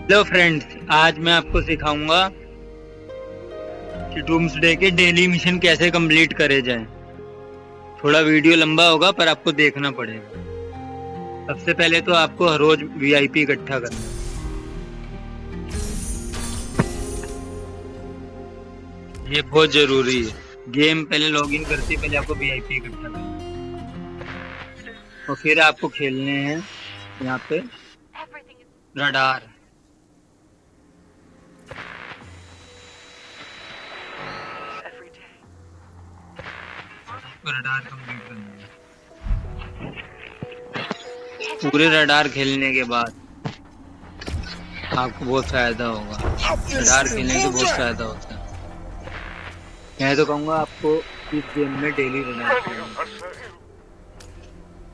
Hello friends, आज मैं आपको सिखाऊंगा कि डूम्सडे के डेली मिशन कैसे कंप्लीट करे जाएं। थोड़ा वीडियो लंबा होगा पर आपको देखना पड़ेगा। सबसे पहले तो आपको हर रोज वीआईपी इकट्ठा करना है। ये बहुत जरूरी है। गेम पहले लॉगिन करते पहले आपको वीआईपी इकट्ठा करना है और फिर आपको खेलने हैं यहाँ पे रडार। रडार कंप्लीट करना है। पूरे रडार खेलने के बाद आपको बहुत फायदा होगा। रडार खेलने से बहुत फायदा होता है। मैं तो कहूँगा आपको इस गेम में डेली रडार खेलना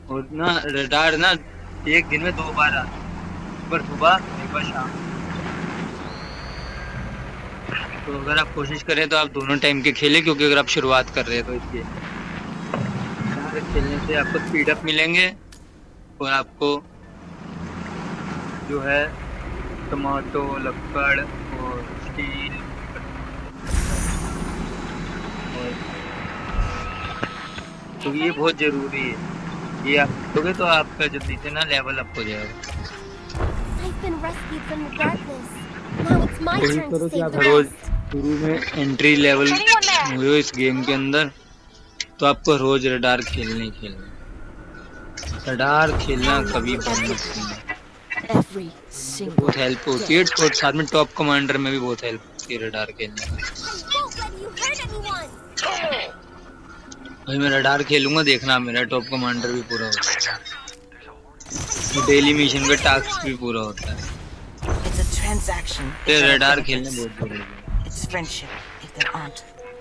और ना रडार ना एक दिन में 2 बार आता है, एक बार सुबह एक बार शाम। तो अगर आप कोशिश करें तो आप दोनों टाइम के खेलें, क्योंकि अगर आप शुरुआत कर रहे हैं तो इसलिए रडार खेलने से आपको स्पीड अप मिलेंगे और आपको जो है टमाटो, लक्कड़ और स्टील और तो ये बहुत जरूरी है। ये आप करोगे तो आपका जल्दी से ना लेवल अप हो जाएगा। कोशिश करो कि आप रोज शुरू में एंट्री लेवल हुए हो इस गेम के अंदर, तो आपको रोज रडार खेलना ही खेलना। रडार खेलना कभी बंद मत करना। बहुत हेल्प होती है और साथ में टॉप कमांडर में भी बहुत हेल्प होती है रडार खेलने में। भाई मैं रडार खेलूंगा, देखना मेरा टॉप कमांडर भी पूरा होता है, डेली मिशन का टास्क भी पूरा होता है। रडार खेलना बहुत जरूरी है।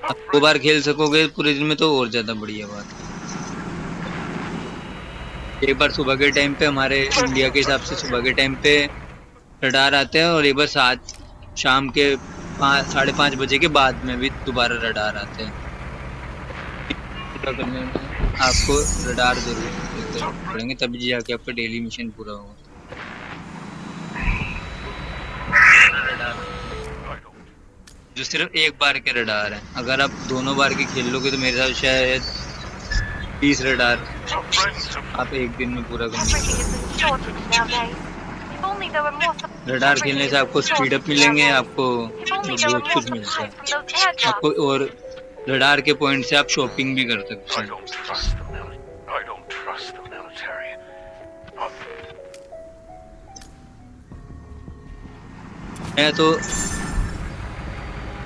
आप 2 बार खेल सकोगे पूरे दिन में तो और ज्यादा बढ़िया बात है। एक बार सुबह के टाइम पे, हमारे इंडिया के हिसाब से सुबह के टाइम पे रडार आते हैं और एक बार शाम के 5:30 बजे के बाद में भी दोबारा रडार आते हैं। करने में आपको रडार जरूर पड़ेंगे, तभी जाके आपका डेली मिशन पूरा होगा। जो सिर्फ एक बार के रडार है, अगर आप दोनों बार के खेल लोगे तो मेरे साथ शायद 30 रडार आप एक दिन में पूरा कर। रडार खेलने से आपको स्पीड अप मिलेंगे, आपको बहुत कुछ मिलता है आपको, और रडार के पॉइंट से आप शॉपिंग भी कर सकते हैं। मैं तो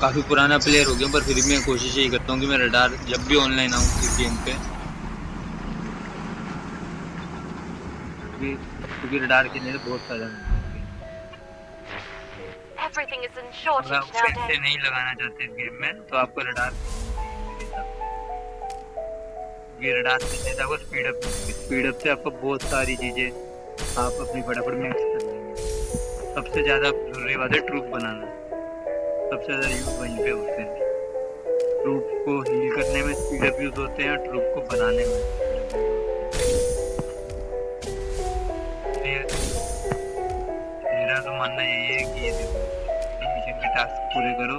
काफी पुराना प्लेयर हो गया, पर फिर भी मैं कोशिश यही करता हूँ कि मैं रडार जब भी ऑनलाइन आऊँ इस गेम पे, क्योंकि रडार खेलने से बहुत फायदा मिलता है। अगर आप पैसे नहीं लगाना चाहते इस गेम में तो आपको रडार खेलने से आपको स्पीड अप से आपको बहुत सारी चीजें आप अपनी फटाफट मैक्स कर लेंगे। सबसे ज्यादा जरूरी बात है ट्रूप बनाना। सबसे ज्यादा यूज वहीं पे होते हैं। ट्रूप को हील करने में स्पीड अप यूज होते हैं, ट्रूप को बनाने में। मेरा तो मानना यही है कि ये मिशन के टास्क पूरे करो,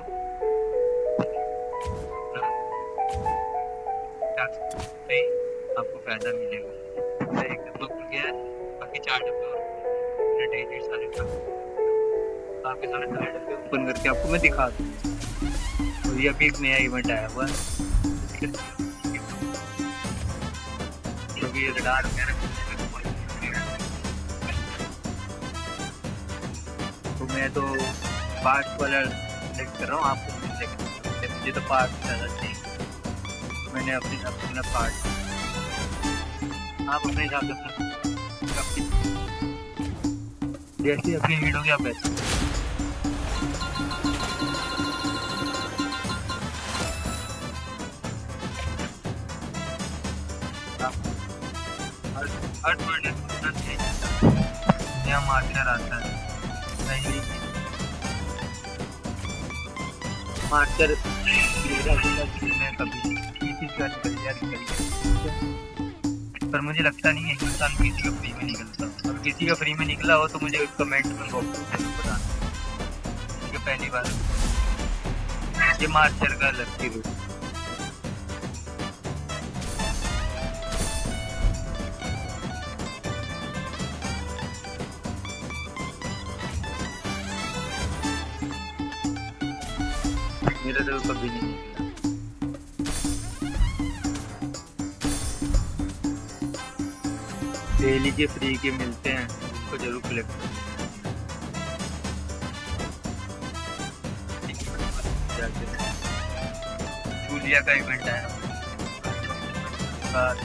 आपको फायदा मिलेगा। एक डब्बा खुल गया है, बाकी 4 डब्बे और डेली सारे आपके सारे डब्बे ओपन करके आपको मैं दिखा दूँ। तो ये अभी एक नया इवेंट आया हुआ है, क्योंकि ये रडार वगैरह तो मैं तो पार्ट वाला सेलेक्ट कर रहा हूँ। आपको मुझे तो पार्ट ज़्यादा चाहिए, मैंने अपना पार्ट। आप अपने हिसाब से जैसी अपनी नीड होगी आप वैसे। हर नया मार्कर आता है, मार्कर कभी पर मुझे लगता नहीं है हिंदुस्तान किसी का फ्री में निकलता। और किसी का फ्री में निकला हो तो मुझे कमेंट में बताना। पहली बार। ये मार्चर का अलग थी रूट। मेरा तो कभी नहीं निकला। डेली के फ्री के मिलते हैं, उसको जरूर कलेक्ट करें। जूलिया का इवेंट है और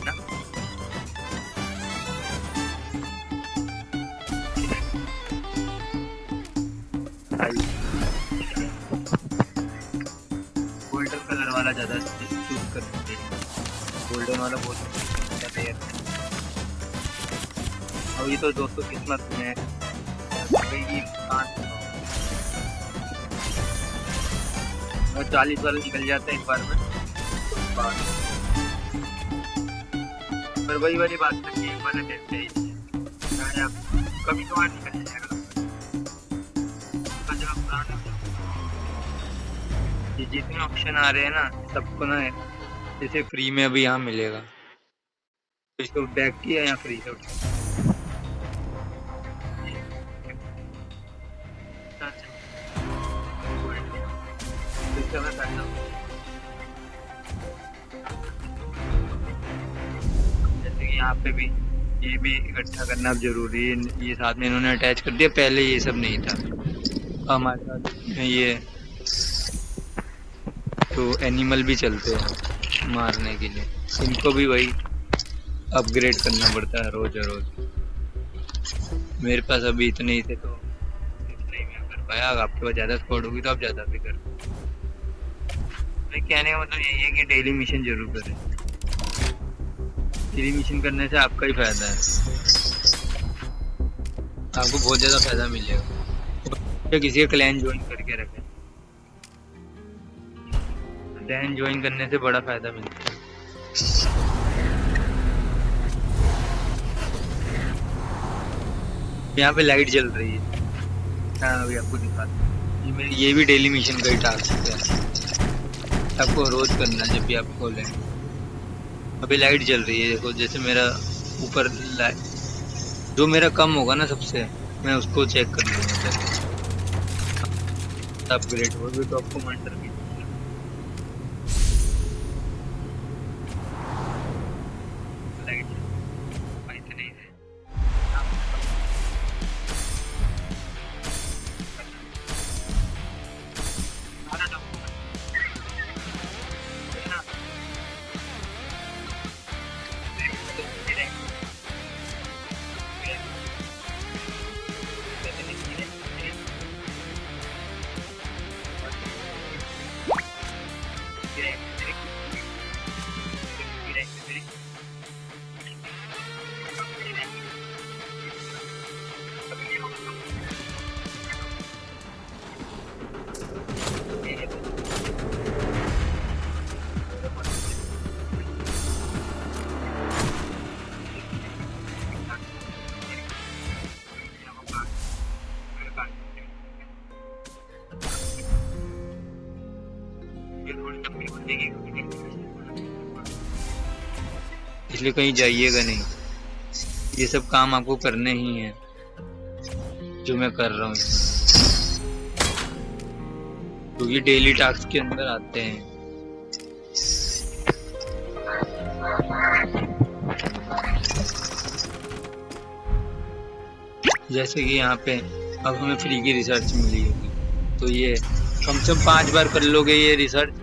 ना गोल्डन कलर वाला ज़्यादा चूज करना चाहिए। गोल्डन वाला बहुत ज़्यादा है। और ये तो दोस्तों किस्मत में है। ये 40 वाला निकल जाता है एक बार में। पर वही वाली बात है कि एक बार टेस्ट है ही आप कभी कभार निकल जाएगा। जब आप पुराना ये जितने ऑप्शन आ रहे हैं ना सबको ना जैसे फ्री में अभी यहाँ मिलेगा, तो इसको बैक किया या फ्री से जैसे कि यहाँ पे भी ये भी इकट्ठा करना अब जरूरी है। ये साथ में इन्होंने अटैच कर दिया, पहले ये सब नहीं था हमारे साथ। ये तो एनिमल भी चलते हैं मारने के लिए, इनको भी वही अपग्रेड करना पड़ता है रोज रोज। मेरे पास अभी इतने ही थे तो इतने ही मैं कर पाया। आपके पास ज़्यादा स्क्वाड होगी तो आप ज़्यादा भी कर। कहने का मतलब यही है कि डेली मिशन जरूर करें। डेली मिशन करने से आपका ही फायदा है, आपको बहुत ज़्यादा फायदा मिलेगा। तो किसी का क्लैन ज्वाइन करके रखें, क्लैन ज्वाइन करने से बड़ा फायदा मिलता है। यहाँ पे लाइट जल रही है। हाँ अभी आपको दिखाता हूँ। ये भी डेली मिशन का ही टास्क है, आपको रोज करना जब भी आप खोलें। अभी लाइट जल रही है देखो, जैसे मेरा ऊपर जो मेरा कम होगा ना सबसे, मैं उसको चेक कर लूँगा। अपग्रेड हो गई तो आपको मंटर भी लाइट इतनी है। इसलिए कहीं जाइएगा नहीं, ये सब काम आपको करने ही है जो मैं कर रहा हूँ। तो ये डेली टास्क के अंदर आते हैं। जैसे कि यहाँ पे अब हमें फ्री की रिसर्च मिली होगी, तो ये कम से कम 5 बार कर लोगे ये रिसर्च,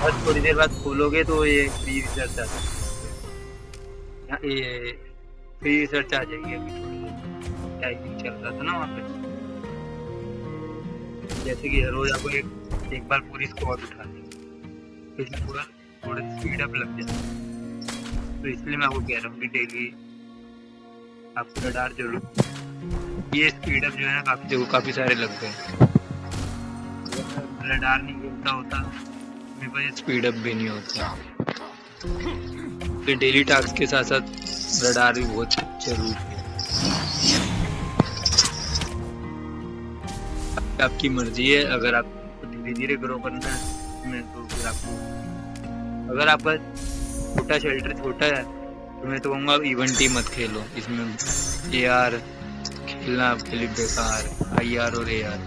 और थोड़ी देर बाद खोलोगे तो ये फ्री रिसर्च आ जाएगी। ये फ्री रिसर्च आ जाएगी। अभी थोड़ी देर टाइपिंग चल रहा था ना वहाँ पे, जैसे कि रोज आपको एक बार पूरी स्क्वाड उठा दी, तो इसमें थोड़ा स्पीड अप लग जाए। तो इसलिए मैं आपको कह रहा हूँ कि डेली आपको रडार जरूर। ये स्पीड अप जो है ना काफ़ी सारे लग गए। रडार नहीं गिरता होता मेरे पास, स्पीड अप भी नहीं होता। तो डेली टास्क के साथ साथ रडार भी बहुत जरूरी है। आपकी मर्जी है। अगर आपको धीरे धीरे ग्रो करना है इसमें तो फिर आपको, अगर आपका छोटा शेल्टर छोटा है तो मैं तो कहूँगा इवेंट ही मत खेलो इसमें। AR खेलना आपके लिए बेकार, IR और AR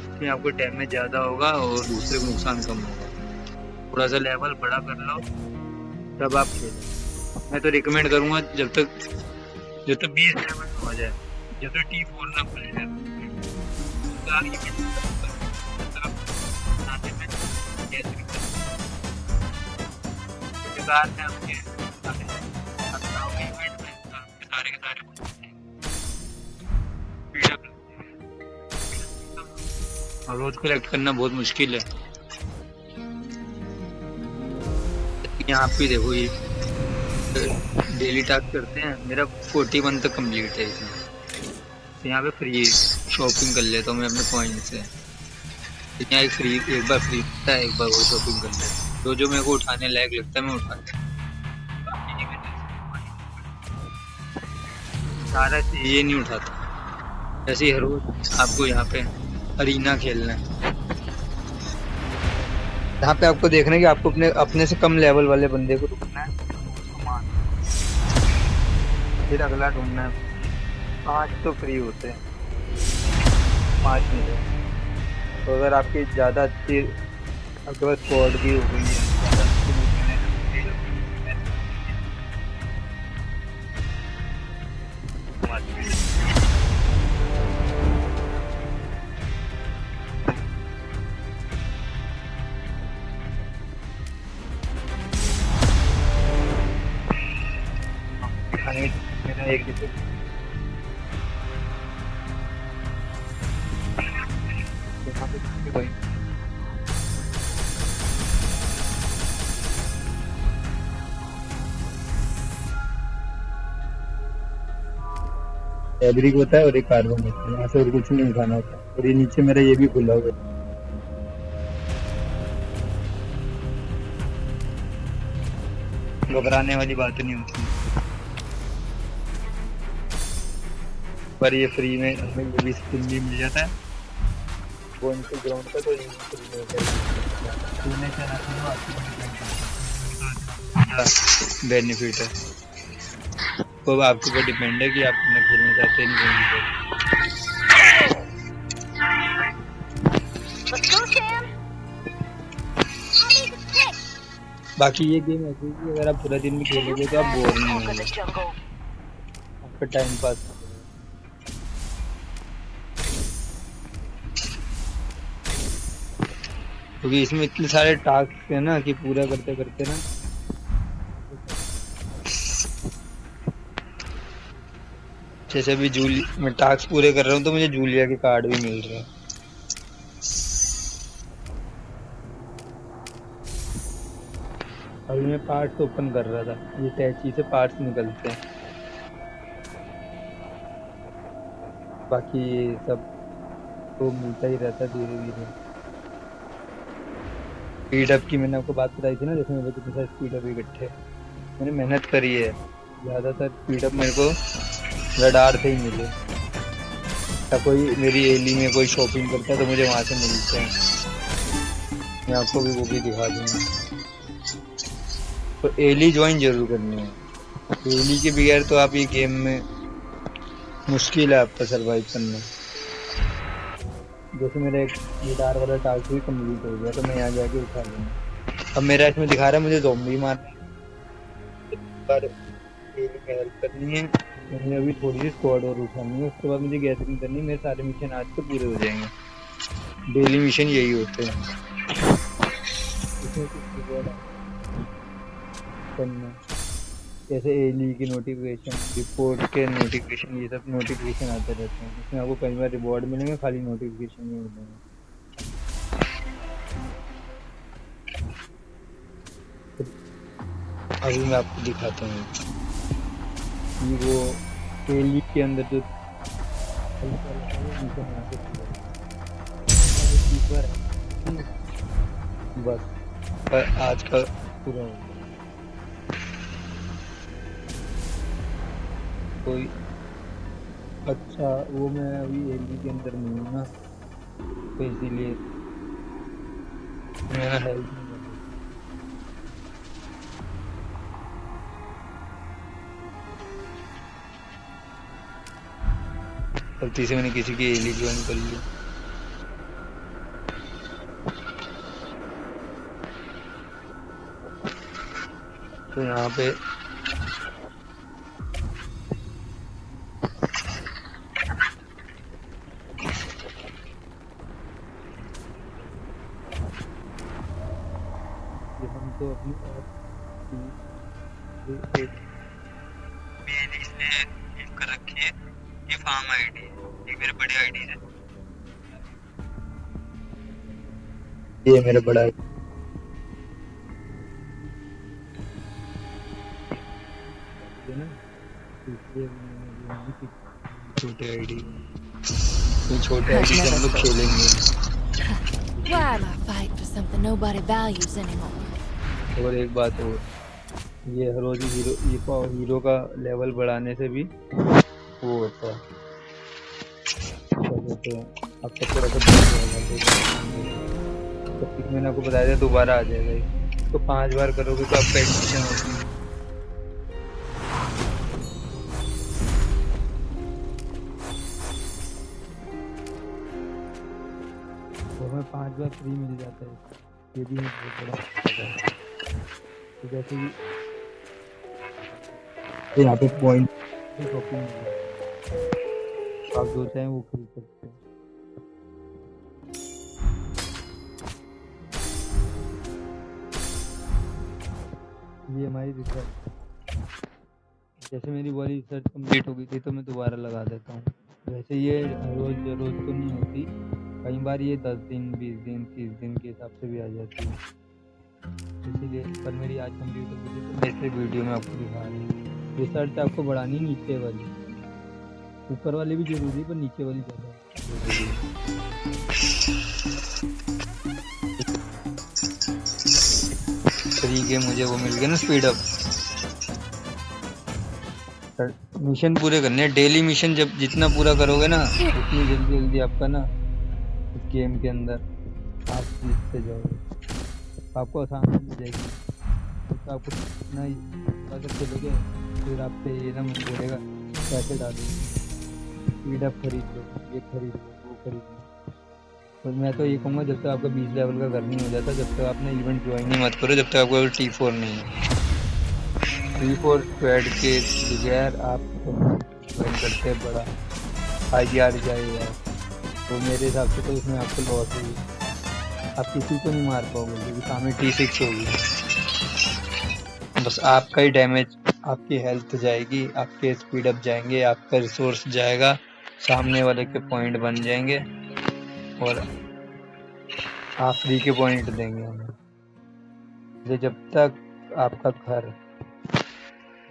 इसमें आपको डैमेज ज़्यादा होगा और दूसरे को नुकसान कम होगा। थोड़ा सा लेवल बड़ा कर लो तब आप खेलो। मैं तो रिकमेंड करूँगा जब तक 20 लेवल हो जाए, जब तक T4 ना खुल जाए तो आप ये बनाते में कैसे बेकार है आपके इवेंट में आपके सारे के सारे और रोज कलेक्ट करना बहुत मुश्किल है। यहाँ पे देखो ये डेली टास्क करते हैं, मेरा 41 तक कंप्लीट है इसमें। तो यहाँ पे फ्री शॉपिंग कर लेता हूँ मैं अपने पॉइंट से। यहाँ एक बार फ्री होता है, एक बार वो शॉपिंग कर लेता हूँ। जो मेरे को उठाने लायक लगता है मैं उठाता हूँ। सारा ये नहीं उठाता। जैसे हर रोज आपको यहाँ पे अरीना खेलना है, यहाँ पे आपको देखना है कि आपको अपने से कम लेवल वाले बंदे को ढूंढना है, उसको मारना, फिर अगला ढूंढना है। 5 तो फ्री होते हैं, 5 मिले। तो अगर आपकी ज़्यादा अच्छी आपके पास स्क्वाड भी हो गई है, मेरा एक फैब्रिक होता है और एक कार्बन होता है, यहाँ से और कुछ नहीं उठाना होता। और ये नीचे मेरा ये भी खुला हुआ है। घबराने वाली बात नहीं होती, पर ये फ्री में हमें ये भी स्किल भी मिल जाता है। गोइंग टू ग्राउंड का तो ये फ्री में होता है, बेनिफिट है। तो आपके ऊपर डिपेंड है कि आप कितना खेलना चाहते हैं, नहीं खेलना। बाकी ये गेम ऐसी है कि अगर आप पूरा दिन भी खेलोगे तो आप बोर नहीं होंगे, आपका टाइम पास। क्योंकि इसमें इतने सारे टास्क है ना कि पूरा करते करते ना जैसे अभी मैं टास्क पूरे कर रहा हूँ तो मुझे जूलिया के कार्ड भी मिल रहे हैं। अभी मैं पार्ट्स ओपन कर रहा था, ये टैची से पार्ट्स निकलते हैं। बाकी ये सब तो मिलता ही रहता धीरे धीरे। स्पीड अप की मैंने आपको बात बताई थी ना, जैसे मेरे को कितने सारे स्पीड अप इकट्ठे मैंने मेहनत करी है। ज़्यादातर स्पीड अप मेरे को रडार से ही मिले, या कोई मेरी एली में कोई शॉपिंग करता है तो मुझे वहाँ से मिलते हैं। मैं आपको भी वो भी दिखा दूँगा। तो एली ज्वाइन जरूर करनी है, एली के बगैर तो आप ये गेम में मुश्किल है आपका सरवाइव करना। जैसे मेरा एक गिटार वाला टास्क भी कंप्लीट हो गया तो मैं यहाँ जाके उठा लूँगा। अब मेरा इसमें दिखा रहा है मुझे ज़ॉम्बी मारना पर एली में हेल्प करनी है। मुझे अभी थोड़ी सी स्क्वाड और उठानी है, उसके बाद मुझे गैदरिंग करनी है। मेरे सारे मिशन आज तो पूरे हो जाएंगे। डेली मिशन यही होते हैं, इसमें कुछ करना जैसे एली की नोटिफिकेशन, रिपोर्ट के नोटिफिकेशन, ये सब नोटिफिकेशन आते रहते हैं। इसमें आपको कई बार रिवॉर्ड मिलेंगे, खाली नोटिफिकेशन नहीं मिलेंगे। अभी मैं आपको दिखाता हूँ कि वो एली के अंदर जो बस पर आज का पूरा हो गया। कोई अच्छा वो मैं अभी एली के अंदर नहीं हूँ ना, तो इसीलिए मेरा हेल्थ नहीं बढ़ रही। गलती से मैंने किसी की एली ज्वाइन कर ली। तो यहाँ पे ये हम तो अपनी ऐप की एक मैंने इसलिए लीव कर रखी है, ये फार्म आईडी है, ये मेरे बड़े आईडी है, ये मेरा बड़ा ID है ना, तो इसलिए मैंने ये नहीं कि छोटे आईडी, ये छोटे आईडी से हम लोग खेलेंगे। Why am I fighting for something nobody values anymore? और एक बात और, ये हर रोज हीरो का लेवल बढ़ाने से भी वो होता है, क्या कहते हैं, आपका थोड़ा सा बढ़ जाएगा। तो फिर मैंने आपको बताया था दोबारा आ जाएगा ये। तो 5 बार करोगे तो आपका एडमिशन होगी। तो हमें 5 बार फ्री मिल जाता है, ये भी बहुत बड़ा फायदा है। तो जैसे कि यहाँ पे पॉइंट शॉपिंग मिल जाए, आप जो चाहें वो खरीद सकते हैं। ये हमारी रिसर्च, जैसे मेरी वाली रिसर्च कंप्लीट हो गई थी तो मैं दोबारा लगा देता हूँ। वैसे ये रोज रोज तो नहीं होती, कई बार ये 10 दिन 20 दिन 30 दिन के हिसाब से भी आ जाती है, इसीलिए। पर मेरी आज कंप्लीट हो गई थी तो मैं इसे वीडियो में आपको दिखा रही हूँ। रिसर्च आपको बढ़ानी नीचे वाली, ऊपर वाली भी जरूरी है पर नीचे वाली ज़्यादा जरूरी है। तरीके मुझे वो मिल गए ना, स्पीड अप मिशन पूरे करने हैं। डेली मिशन जब जितना पूरा करोगे ना, उतनी जल्दी जल्दी आपका ना इस गेम के अंदर आप जीतते जाओगे, आपको आसानी मिल जाएगी। तो आपको इतना ही अगर चलोगे फिर आपसे ये ना बोलेगा पैसे डालो, स्पीड अप खरीद लो, ये खरीद लो, वो खरीद लो। तो मैं तो ये कहूँगा जब तक आपका 20 लेवल का घर नहीं हो जाता, जब तक आपने इवेंट ज्वाइन नहीं मत करो जब तक आपको T4 नहीं है। T4 स्क्वाड के बगैर आप ज्वाइन करते हैं बड़ा IGR जाएगा, तो मेरे हिसाब से तो उसमें आपको लॉस है। आप किसी को नहीं मार पाओगे क्योंकि सामने T6 होगी, बस आपका ही डैमेज, आपकी हेल्थ जाएगी, आपके स्पीड अप जाएंगे, आपका रिसोर्स जाएगा, सामने वाले के पॉइंट बन जाएंगे और आप फ्री के पॉइंट देंगे हमें। ये जब तक आपका घर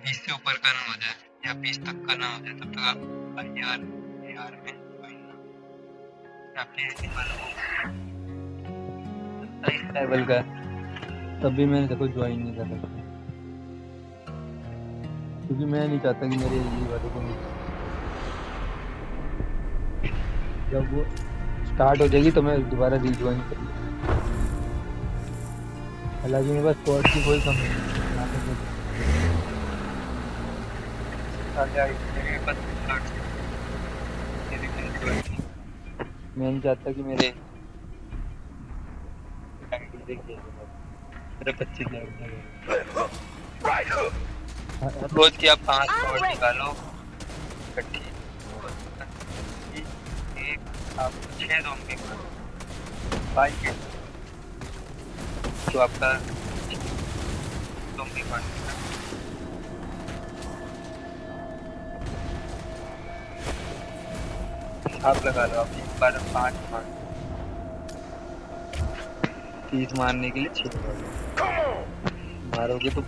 20 से ऊपर का ना हो जाए या 20 तक का ना हो जाए तब तक आप IR में आपके लेवल का, तब भी मैंने देखो ज्वाइन नहीं कर रखा, क्योंकि मैं नहीं चाहता कि मेरे ये वालों को मिले। जब वो स्टार्ट हो जाएगी तो मैं दोबारा रीज्वाइन कर लूँगा। हालांकि मेरे पास स्क्वाड की कोई कमी नहीं है, मैं नहीं चाहता कि मेरे 25,000 रोज की आप 5 स्क्वाड निकालो इकट्ठी, एक आप 6 ज़ॉम्बी करो, 5 तो आपका ज़ॉम्बी पॉइंट आप लगा लो। आप एक बार 5 मार, 30 मारने के लिए 6 मारोगे तो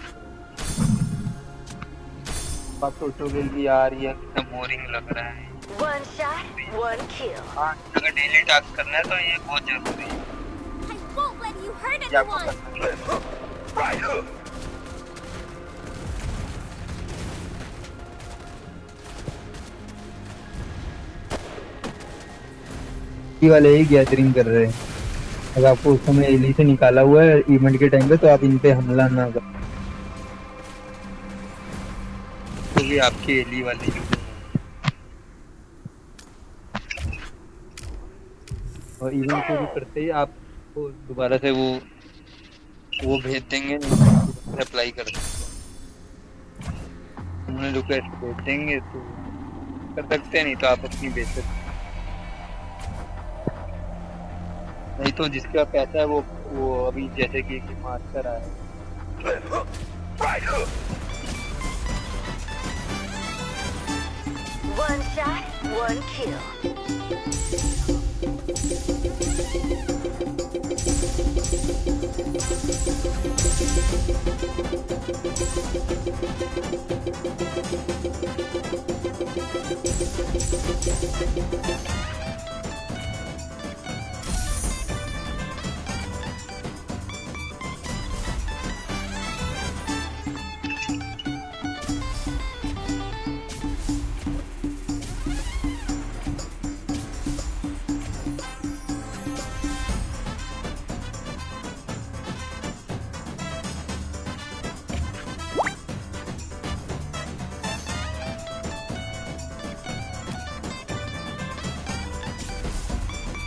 आप सोचोगे कि यार ये कितना बोरिंग लग रहा है। One shot, one kill. हाँ, अगर डेली टास्क करना है तो ये बहुत जरूरी है। I won't let you hurt ये आपको anyone. करना है। ये वाले ही गैदरिंग कर रहे हैं। अगर आपको उस समय एली से निकाला हुआ है इवेंट के टाइम पे तो आप इन पे हमला ना करें, क्योंकि आपकी एली वाले ही हैं। और इवेंट शुरू करते ही आपको दोबारा से वो भेज देंगे, अप्लाई कर सकते हैं। उन्हें रिक्वेस्ट भेज देंगे तो कर सकते हैं, नहीं तो आप अपनी भेज सकते हैं। नहीं तो जिसके पास पैसा है वो अभी जैसे कि मास्टर आया है। One shot, one kill.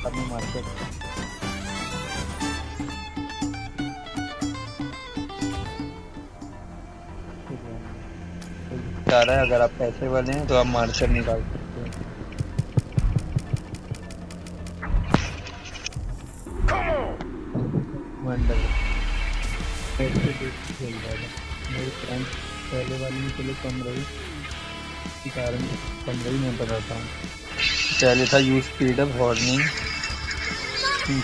अपने मार्केट चाह रहा है। अगर आप पैसे वाले हैं तो आप मार्कर निकाल सकते हैं। वंडर पैसे खेल रहा था। मेरे फ्रेंड पहले वाली में चलो कम रही, इसी कारण कम रही मैं बताता हूँ। पहले था यूज स्पीड अप, वार्निंग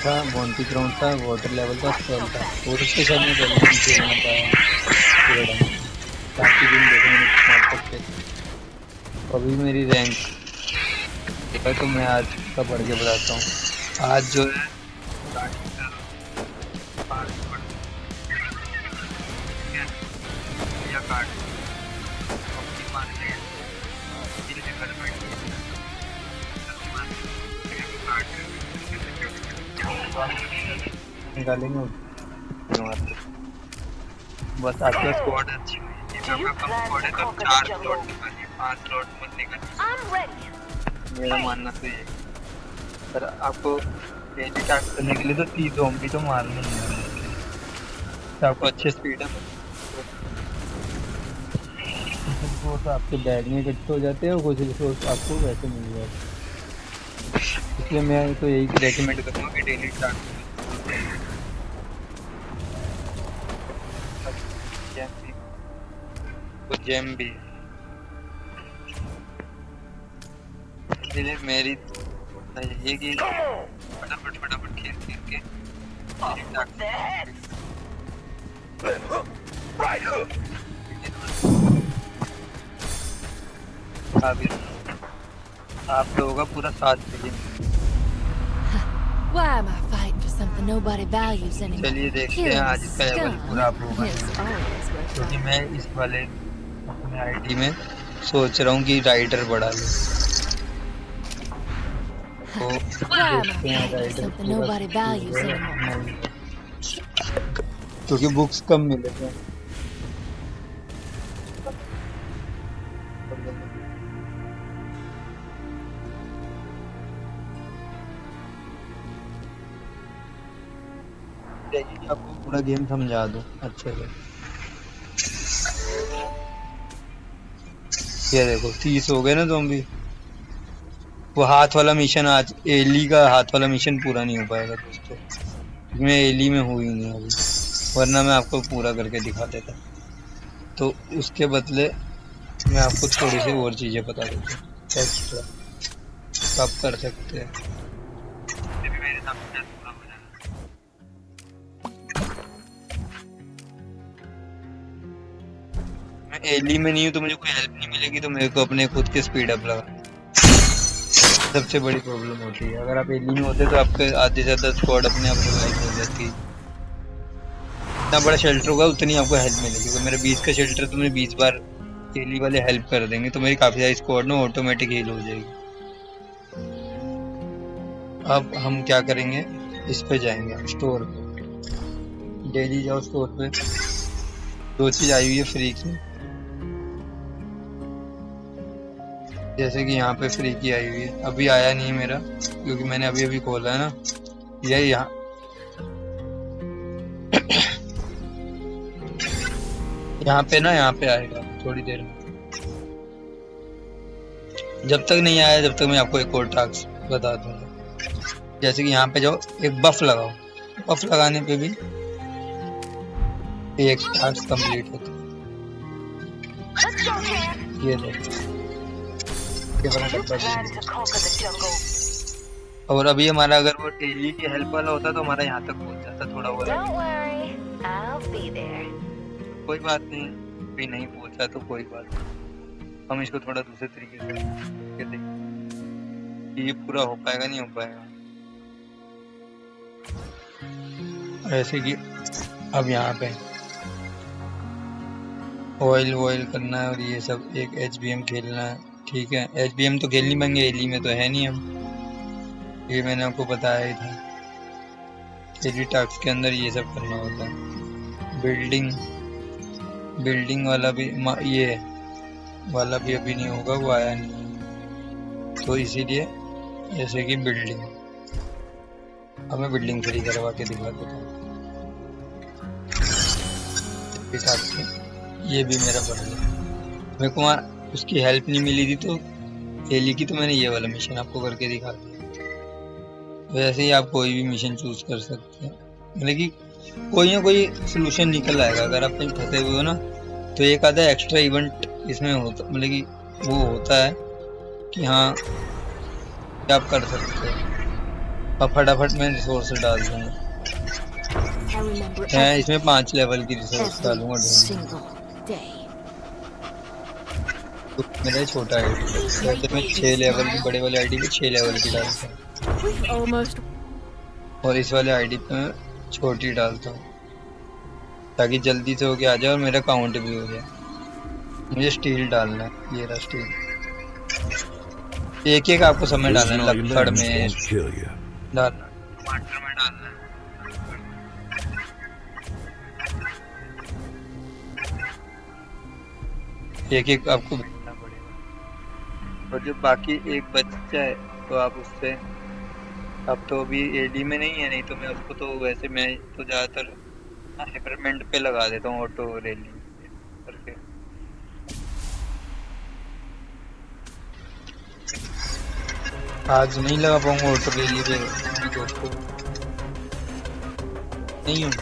था, बॉन्टी ग्राउंड था, वाटर लेवल था, स्पेल था। और उसके साथ में पहले नहीं खेलना पाया काफ़ी दिन देखो मैंने कितना तक खेला। अभी मेरी रैंक है तो मैं आज का पढ़ के बताता हूँ। आज जो है निकालेंगे बस। आपका स्क्वाड अच्छी हुई, आपका कम स्क्वाड है तो 4 स्लॉट निकालिए, 5 स्लॉट मत निकालिए। I'm ready. मेरा मानना तो ये है। पर आपको डेली टास्क करने के लिए तो 30 ज़ॉम्बी तो मारने ही है, तो आपको अच्छे स्पीड है वो तो आपके बैग में इकट्ठे हो जाते हैं और कुछ रिसोर्स आपको वैसे मिल जाते। इसलिए मैं तो यही रेकमेंड करूँगा कि डेली टास्क तो जेम भी है। इसलिए मेरी यही है कि फटाफट खेल के आप लोगों का पूरा साथ चाहिए। Why am I fighting for something nobody values anymore? चलिए देखते हैं Killing आज इसका लेवल scum पूरा आप लोगों is का, always worth क्योंकि it. मैं इस वाले अपने आईडी में सोच रहा हूँ कि राइडर बढ़ा लूँ। तो Why am I देखते हैं fighting for राइडर something पूरा nobody values anymore? नहीं, क्योंकि बुक्स कम मिले थे। देखिए कि आपको पूरा गेम समझा दूँ अच्छे से। ये देखो 30 हो गए ना ज़ॉम्बी। वो हाथ वाला मिशन, आज एली का हाथ वाला मिशन पूरा नहीं हो पाएगा दोस्तों, क्योंकि मैं एली में हुई नहीं अभी, वरना मैं आपको पूरा करके दिखा देता। तो उसके बदले मैं आपको थोड़ी सी और चीज़ें बता देता हूँ एक्स्ट्रा, तो आप कर सकते हैं। मेरे सामने पूरा हो जाएगा। मैं एली में नहीं हूँ तो मुझे कोई हेल्प नहीं मिलेगी, तो मेरे को अपने खुद के स्पीड अप लगा, सबसे बड़ी प्रॉब्लम होती है। अगर आप एली में होते तो आपके आधे से ज़्यादा स्क्वाड अपने आप रिवाइव हो जाती। जितना बड़ा शेल्टर होगा उतनी आपको हेल्प मिलेगी। अगर मेरा 20 का शेल्टर तो मुझे 20 बार एली वाले हेल्प कर देंगे, तो मेरी काफ़ी सारी स्क्वाड ना ऑटोमेटिक हील हो जाएगी। अब हम क्या करेंगे, इस पे जाएंगे हम स्टोर पे। डेली जाओ स्टोर पे, 2 चीज आई हुई है फ्री की, जैसे कि यहाँ पे फ्री की आई हुई है। अभी आया नहीं है मेरा क्योंकि मैंने अभी अभी खोला है ना। यही यहाँ पे ना, यहाँ पे आएगा थोड़ी देर में। जब तक नहीं आया, जब तक मैं आपको एक और टास्क बता दूंगा। जैसे कि यहाँ पे जाओ, एक बफ लगाओ, बफ लगाने पे भी एक टास्क कंप्लीट होता है। Let's go, champ. ये देखो, ये वाला डब्बा Time देखो। to conquer the jungle. और अभी हमारा अगर वो डेली की हेल्प वाला होता तो हमारा यहाँ तक पहुँच जाता थोड़ा वो। Don't worry, I'll be there. कोई बात नहीं, अभी नहीं पहुँचा तो कोई बात नहीं, हम इसको थोड़ा दूसरे तरीके से देखते कि ये पूरा हो पाएगा नहीं हो पाएगा। ऐसे कि अब यहाँ पे ऑयल करना है और ये सब, एक HBM खेलना है, ठीक है। HBM तो खेल नहीं पाएंगे, एली में तो है नहीं हम, ये मैंने आपको बताया ही था। एली टास्क के अंदर ये सब करना होता है। बिल्डिंग वाला भी ये वाला भी अभी नहीं होगा, वो आया नहीं है, तो इसीलिए जैसे कि बिल्डिंग, अब मैं बिल्डिंग फ्री करवा के दिखा देता हूँ। ये भी मेरा बन गया। मेरे को वहाँ उसकी हेल्प नहीं मिली थी तो एली की, तो मैंने ये वाला मिशन आपको करके दिखा दिया। वैसे ही आप कोई भी मिशन चूज कर सकते हैं, मतलब कि कोई ना कोई सोल्यूशन निकल आएगा। अगर आप कहीं फंसे हुए हो ना, तो एक आधा एक्स्ट्रा इवेंट इसमें होता, मतलब कि वो होता है कि हाँ क्या आप कर सकते हो। अब फटाफट मैं रिसोर्स डाल दूंगा। I remember मैं इसमें 5 लेवल की रिसोर्स डालूंगा। every single day. तो मेरा छोटा आईडी है, तो मैं 6 लेवल की, बड़े वाले आईडी पे 6 लेवल की डालता हूँ, We've almost और इस वाले आईडी पे मैं छोटी डालता हूँ ताकि जल्दी से होके आ जाए और मेरा काउंट भी हो जाए। मुझे स्टील डालना है, ये रहा स्टील। एक एक आपको समय डालना है, लक्कड़ में डालना, टमाटर में डालना है। एक एक आपको भेजना पड़ेगा, और जो बाकी एक बच जाए तो आप उससे, अब तो अभी एडी में नहीं है, नहीं तो मैं उसको तो वैसे मैं तो ज़्यादातर हाइपरमेंट पे लगा देता हूँ, ऑटो रैली करके। आज नहीं लगा पाऊंगा ऑटो रैली पे दोस्तों, नहीं हूँ,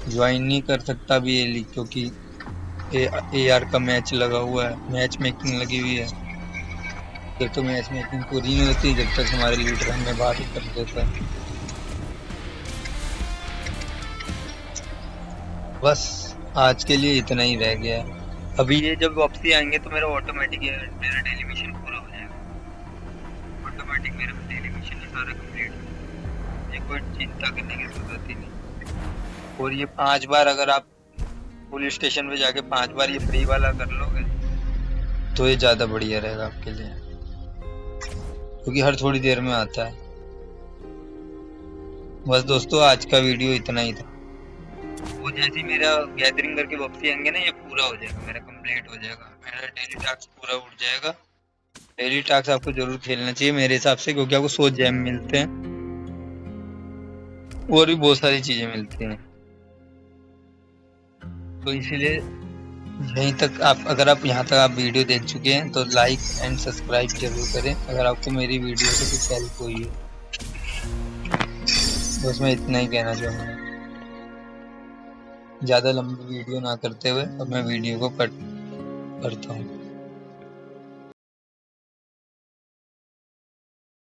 ज्वाइन नहीं कर सकता अभी एली, क्योंकि AR का मैच लगा हुआ है, मैच मेकिंग लगी हुई है। जब तो मैच मेकिंग पूरी नहीं होती, जब तक हमारे लीडर हमें बाहर ही कर देता है। बस आज के लिए इतना ही रह गया है। अभी ये जब वापसी आएंगे तो मेरा ऑटोमेटिक मेरा डेली मिशन पूरा हो जाएगा, ऑटोमेटिक मेरा डेली मिशन ही सारा कंप्लीट हो जाएगा, ये कोई चिंता करने की जरूरत ही नहीं। और ये 5 बार अगर आप पुलिस स्टेशन पे जाके 5 बार ये फ्री वाला कर लोगे तो ये ज़्यादा बढ़िया रहेगा आपके लिए, क्योंकि हर थोड़ी देर में आता है। बस दोस्तों आज का वीडियो इतना ही था। वो जैसे ही मेरा गैदरिंग करके वापसी आएंगे ना, ये पूरा हो जाएगा, मेरा कंप्लीट हो जाएगा, मेरा डेली टास्क पूरा उठ जाएगा। डेली टास्क आपको जरूर खेलना चाहिए मेरे हिसाब से, क्योंकि आपको 100 जेम मिलते हैं और भी बहुत सारी चीजें मिलती हैं। तो इसीलिए यहीं तक आप, अगर आप यहाँ तक आप वीडियो देख चुके हैं तो लाइक एंड सब्सक्राइब जरूर करें अगर आपको मेरी वीडियो से कुछ हेल्प हुई है। बस मैं इतना ही कहना चाहूँगा, ज़्यादा लंबी वीडियो ना करते हुए अब मैं वीडियो को कट करता हूँ।